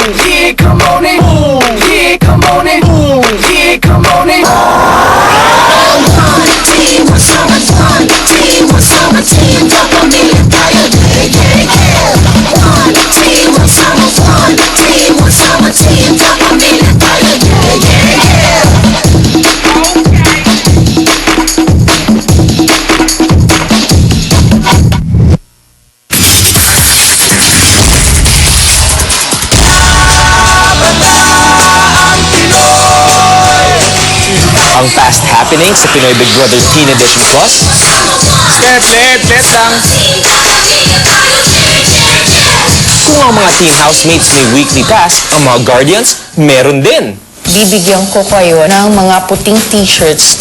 Yeah, come on in. Yeah, come on in. Yeah, come on in. Team, what's up, team, what's up, team, drop a million tayo, yeah, yeah, yeah. One team, what's up, team, what's up, team, drop a million tayo, yeah, yeah, yeah. Ang past happenings sa Pinoy Big Brother Teen Edition Plus. Let lang. Kung ang mga teen housemates may weekly task, ang mga guardians meron din. Bibigyan ko kayo ng mga puting t-shirts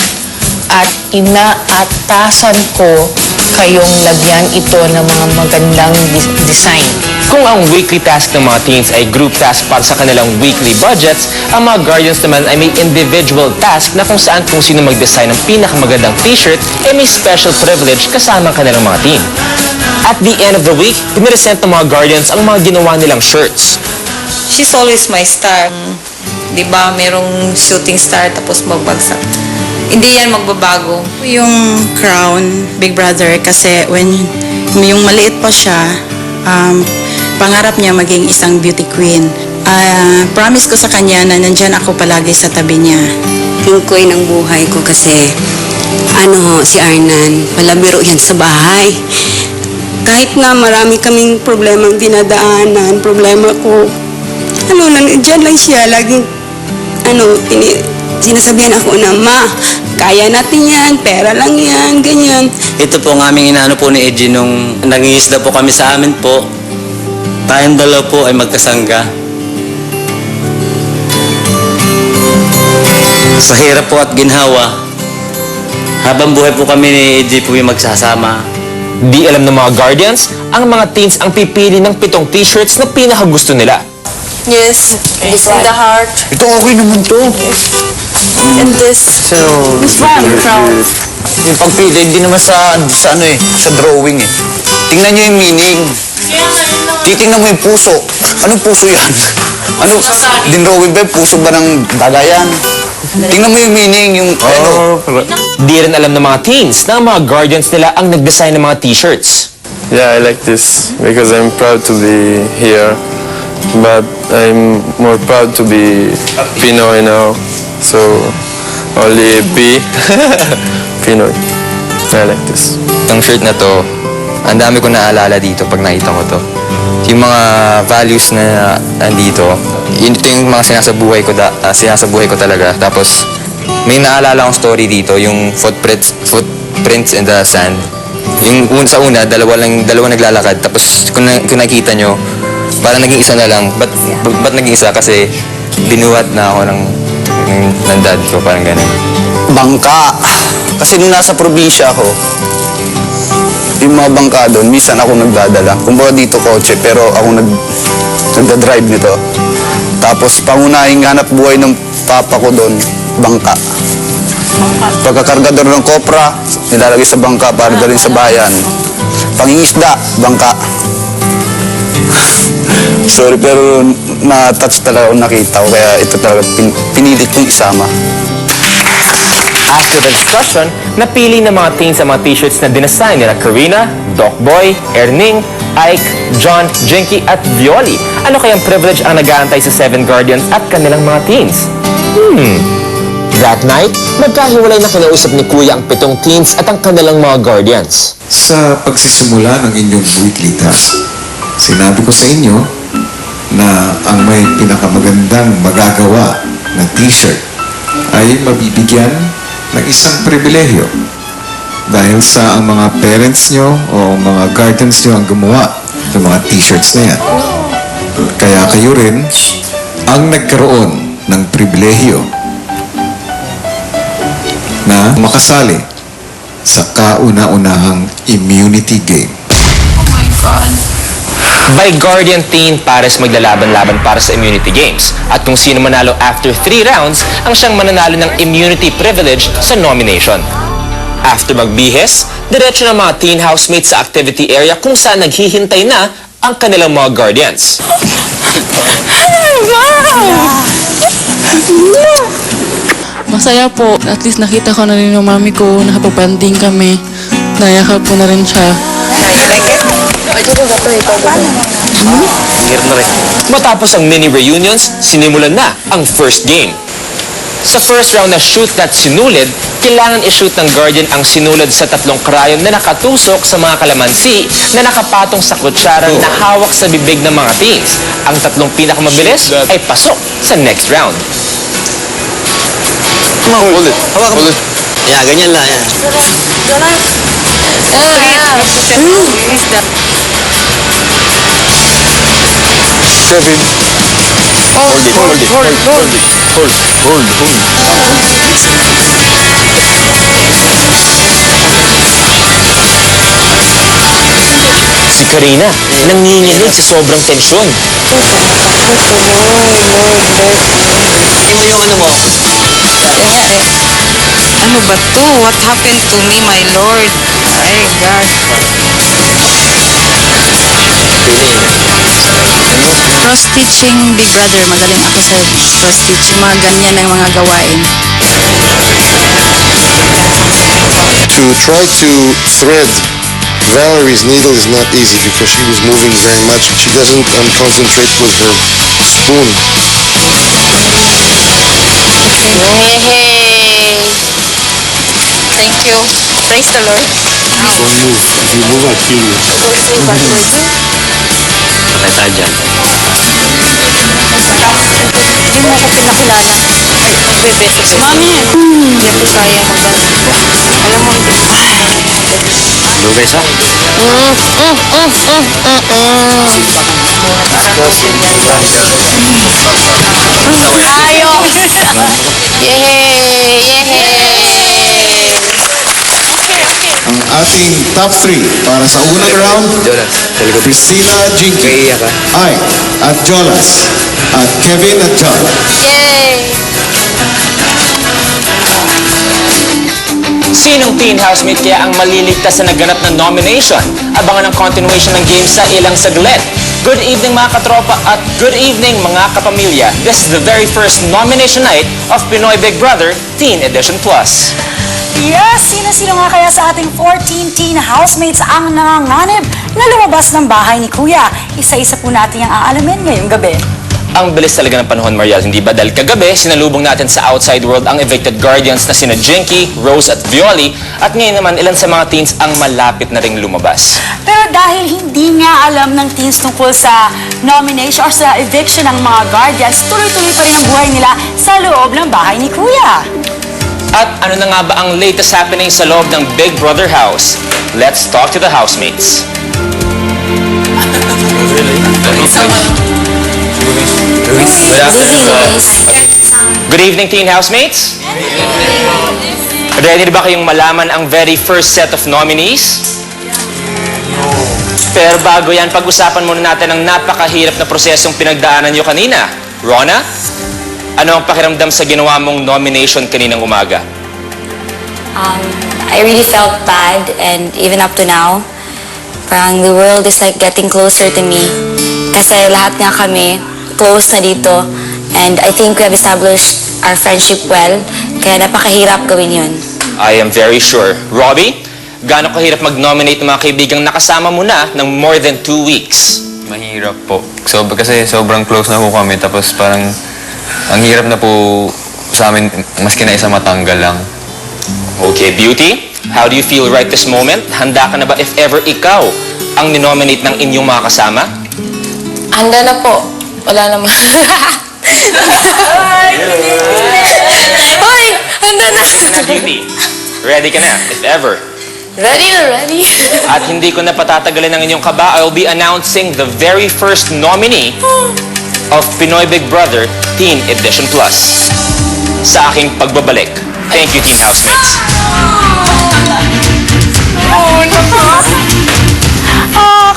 at inaatasan ko kayong lagyan ito ng mga magandang design. Kung ang weekly task ng mga teens ay group task para sa kanilang weekly budgets, ang mga guardians naman ay may individual task na kung saan kung sino mag-design ng pinakamagandang t-shirt ay may special privilege kasama ang kanilang mga team. At the end of the week, piniresent ng mga guardians ang mga ginawa nilang shirts. She's always my star. Di ba, merong shooting star tapos magbagsak. Hindi yan magbabago. Yung crown, Big Brother, kasi when yung maliit pa siya, pangarap niya maging isang beauty queen. Promise ko sa kanya na nandyan ako palagi sa tabi niya. Yung queen ng buhay ko kasi, si Arnan, palabiro yan sa bahay. Kahit nga marami kaming problemang dinadaanan, problema ko, nandiyan lang siya, laging, sinasabihan ako na, Ma, kaya natin yan, pera lang yan, ganyan. Ito po ang aming inaano po ni Edgy nung nag-iisda po kami sa amin po. Tayong dalaw po ay magkasangga. Sa hirap po at ginhawa, habang buhay po kami ni Edgy po yung magsasama. Di alam ng mga guardians, ang mga teens ang pipili ng 7 t-shirts na pinakagusto nila. Yes, this in the heart. Ito okay naman to. And this. So, yung pagpili, hindi naman sa drawing eh. Tingnan nyo yung meaning. Titingnan mo yung puso. Anong puso yan? Dinrawing ba yung puso ba ng dagayan? Tingnan mo yung meaning, yung Di rin alam ng mga teens na ang mga guardians nila ang nag-design ng mga t-shirts. Yeah, I like this because I'm proud to be here, but I'm more proud to be Pinoy now. So, only P, Pinoy. I like this. Ang shirt na to, ang dami ko naalala dito pag nakita ko to. Yung mga values na andito, ito yung mga sinasabuhay ko talaga. Tapos, may naalala akong story dito, yung footprints in the sand. Yung sa una, dalawa naglalakad. Tapos, kung nakita nyo, parang naging isa na lang. Ba't naging isa? Kasi, binuhat na ako ng dad ko, parang ganun. bangka. Kasi nung nasa probinsya ako, yung mga bangka doon, minsan ako nagdadala. Kumbaga dito kotse, pero ako nagdadrive nito. Tapos pangunahing hanap buhay ng papa ko doon, bangka. Pagkakargador ng kopra, nilalagay sa bangka para dalhin sa bayan. Pangingisda, bangka. Sorry, pero na-touch talaga akong nakita ko, kaya ito talaga pinilit kong isama. After the discussion, napili ng mga teens ang mga t-shirts na dinesign nila Karina, Docboy, Erning, Ike, John, Jenky at Violi. Ano kayang privilege ang nag-aantay sa 7 Guardians at kanilang mga teens? That night, magkahiwalay na kinausap ni Kuya ang 7 teens at ang kanilang mga Guardians. Sa pagsisimula ng inyong weekly task, sinabi ko sa inyo na ang may pinakamagandang magagawa na t-shirt ay mabibigyan ng isang pribilehyo dahil sa ang mga parents nyo o mga guardians nyo ang gumawa ng mga t-shirts na yan. Kaya kayo rin ang nagkaroon ng pribilehyo na makasali sa kauna-unahang immunity game. Oh my God. By Guardian Teen, pares maglalaban-laban para sa immunity games. At kung sino manalo after 3 rounds, ang siyang mananalo ng immunity privilege sa nomination. After magbihis, diretso ng mga teen housemates sa activity area kung saan naghihintay na ang kanilang mga Guardians. Masaya po. At least nakita ko na rin yung mami ko. Nakapag-banding kami. Nayakap ko na rin siya. Matapos ang mini reunions, sinimulan na ang first game. Sa first round na shoot na't sinulid, kailangan i-shoot ng Guardian ang sinulid sa 3 crayon na nakatusok sa mga kalamansi na nakapatong sa kutsara na hawak sa bibig ng mga teams. Ang 3 pinakamabilis ay pasok sa next round. Hold it. Hold it. Yeah, ganyan lang. Yan. Kevin. Hold it. Hold it. Hold it. Hold it. Hold. Si Karina, nanginginig sa sobrang tensyon. Ano ba to? What happened to me, my Lord? Ay, God. Cross-stitching, Big Brother. Magaling ako sa cross-stitching. Mga ganyan ang mga gawain. To try to thread Valerie's needle is not easy because she was moving very much. She doesn't concentrate with her spoon. Thank you. Praise the Lord. Don't move. If you move, I'll kill you. Patay tayo dyan. Hindi mo ako pinakilala. Ay, bebe. Mami! Hindi ako kaya magbanto. Alam mo, Dugay sa? Tayo! Yehey! Yehey! Ang ating top 3 para sa unang round, Christina Jinky, Ike at Jolas, at Kevin at John. Yay! Sinong teen housemate kaya ang maliligtas sa naganap na nomination? Abangan ang continuation ng game sa ilang saglit. Good evening mga katropa at good evening mga kapamilya. This is the very first nomination night of Pinoy Big Brother Teen Edition Plus. Yes! Sino-sino nga kaya sa ating 14 teen housemates ang nanganganib na lumabas ng bahay ni Kuya? Isa-isa po natin ang aalamin ngayong gabi. Ang bilis talaga ng panahon, Mariel, hindi ba? Dahil kagabi, sinalubong natin sa outside world ang evicted guardians na sina Jinky, Rose at Violi. At ngayon naman, ilan sa mga teens ang malapit na ring lumabas. Pero dahil hindi nga alam ng teens tungkol sa nomination or sa eviction ng mga guardians, tuloy-tuloy pa rin ang buhay nila sa loob ng bahay ni Kuya. At ano na nga ba ang latest happening sa loob ng Big Brother house? Let's talk to the housemates. Good evening, teen housemates. Ready na ba kayong malaman ang very first set of nominees? Pero bago yan, pag-usapan muna natin ang napakahirap na prosesong pinagdaanan nyo kanina. Rona, ano ang pakiramdam sa ginawa mong nomination kaninang umaga? I really felt bad, and even up to now, parang the world is like getting closer to me. Kasi lahat nga kami, close na dito, and I think we have established our friendship well, kaya napakahirap gawin yun. I am very sure. Robbie, gaano kahirap mag-nominate ng mga kaibigang nakasama mo na ng more than 2 weeks? Mahirap po. Kasi sobrang close na po kami, tapos parang ang hirap na po sa amin, maski na isa matanggal lang. Okay, Beauty, how do you feel right this moment? Handa ka na ba if ever ikaw ang ninominate ng inyong mga kasama? Handa na po. Wala naman. Hoy! Handa na! Na, Beauty, ready ka na if ever. Ready na ready. At hindi ko na patatagalin ang inyong kaba, I'll be announcing the very first nominee of Pinoy Big Brother Teen Edition Plus. Sa aking pagbabalik. Thank you, teen housemates.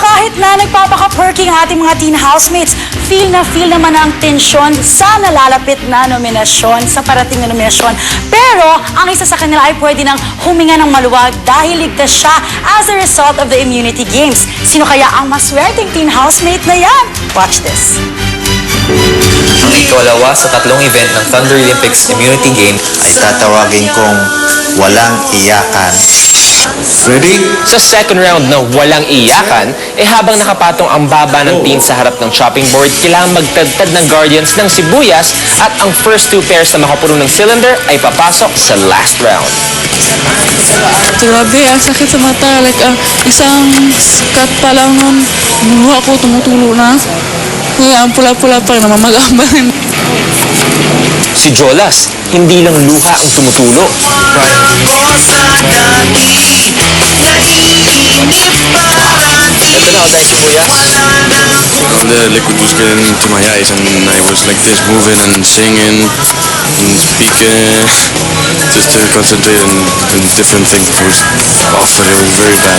Kahit na nagpapaka-perky ang ating mga teen housemates, feel naman ang tensyon sa nalalapit na nominasyon, sa parating na nominasyon. Pero, ang isa sa kanila ay pwede nang huminga ng maluwag dahil ligtas siya as a result of the immunity games. Sino kaya ang maswerteng teen housemate na yan? Watch this. ikawalawa sa 3 event ng Thunder Olympics Immunity Game ay tatawagin kong walang iyakan. Ready? Sa second round na walang iyakan, habang nakapatong ang baba ng team sa harap ng chopping board, kailangan magtagtad ng Guardians ng sibuyas at ang first 2 pairs na makapuno ng cylinder ay papasok sa last round. Grabe, ang sakit sa mata. Like, isang cut pa lang nun, muluha ko, tumutulo na. Kaya ang pula-pula pa rin, namamagamba rin. Si Jolas, hindi lang luha ang tumutulo. Ito na, tayo sibuyas. All the liquid was getting into my eyes, and I was like this, moving and singing and speaking, just to concentrate on different things. It was awful. It was very bad.